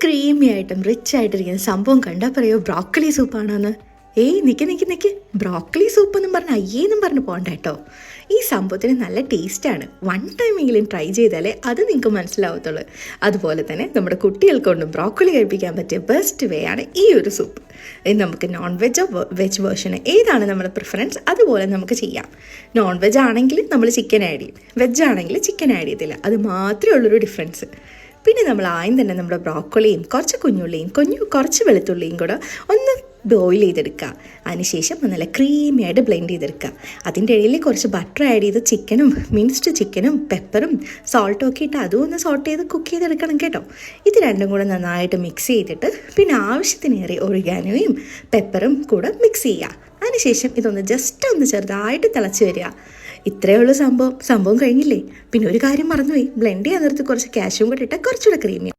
Creamy ആയിട്ടും rich ആയിട്ടിരിക്കുന്ന സംഭവം കണ്ടാൽ പറയോ ബ്രോക്കലി സൂപ്പാണെന്ന്. നിക്ക് ബ്രോക്കലി സൂപ്പ് എന്നും പറഞ്ഞ് അയ്യേന്നും പറഞ്ഞ് പോകണ്ട കേട്ടോ. ഈ സംഭവത്തിന് നല്ല ടേസ്റ്റാണ്. വൺ ടൈമെങ്കിലും ട്രൈ ചെയ്താലേ അത് നിങ്ങൾക്ക് മനസ്സിലാവത്തുള്ളൂ. അതുപോലെ തന്നെ നമ്മുടെ കുട്ടികൾക്കൊണ്ടും ബ്രോക്കലി കഴിപ്പിക്കാൻ പറ്റിയ ബെസ്റ്റ് വേ ആണ് ഈ ഒരു സൂപ്പ്. നമുക്ക് നോൺ വെജോ വെജ് വേർഷന് ഏതാണ് നമ്മുടെ പ്രിഫറൻസ് അതുപോലെ നമുക്ക് ചെയ്യാം. നോൺ വെജ് ആണെങ്കിൽ നമ്മൾ ചിക്കൻ ആഡ് ചെയ്യും, വെജ് ആണെങ്കിൽ ചിക്കൻ ആഡ് ചെയ്തില്ല. അത് മാത്രമേ ഉള്ളൊരു ഡിഫറൻസ്. പിന്നെ നമ്മൾ ആദ്യം തന്നെ നമ്മുടെ ബ്രോക്കോളിയും കുറച്ച് കുഞ്ഞുള്ളിയും കുറച്ച് വെളുത്തുള്ളിയും കൂടെ ഒന്ന് ബോയിൽ ചെയ്തെടുക്കുക. അതിനുശേഷം നല്ല ക്രീമിയായിട്ട് ബ്ലെൻഡ് ചെയ്തെടുക്കുക. അതിൻ്റെ ഇടയിൽ കുറച്ച് ബട്ടർ ആഡ് ചെയ്ത് ചിക്കനും മിൻസ്ഡ് ചിക്കനും പെപ്പറും സോൾട്ടും ഒക്കെ ഇട്ട് അതും ഒന്ന് സോൾട്ട് ചെയ്ത് കുക്ക് ചെയ്തെടുക്കണം കേട്ടോ. ഇത് രണ്ടും കൂടെ നന്നായിട്ട് മിക്സ് ചെയ്തിട്ട് പിന്നെ ആവശ്യത്തിനേറെ ഒറിഗാനോയും പെപ്പറും കൂടെ മിക്സ് ചെയ്യുക. അതിനുശേഷം ഇതൊന്ന് ജസ്റ്റ് ഒന്ന് ചെറുതായിട്ട് തിളച്ച് വരിക. ഇത്രയേ ഉള്ളൂ സംഭവം കഴിഞ്ഞില്ലേ. പിന്നെ ഒരു കാര്യം മറന്നുപോയി, ബ്ലെൻഡ് ചെയ്യാൻ നേരത്ത് കുറച്ച് കാഷ്യൂം കൂടെ ഇട്ടാൽ കുറച്ചുകൂടെ ക്രീമി.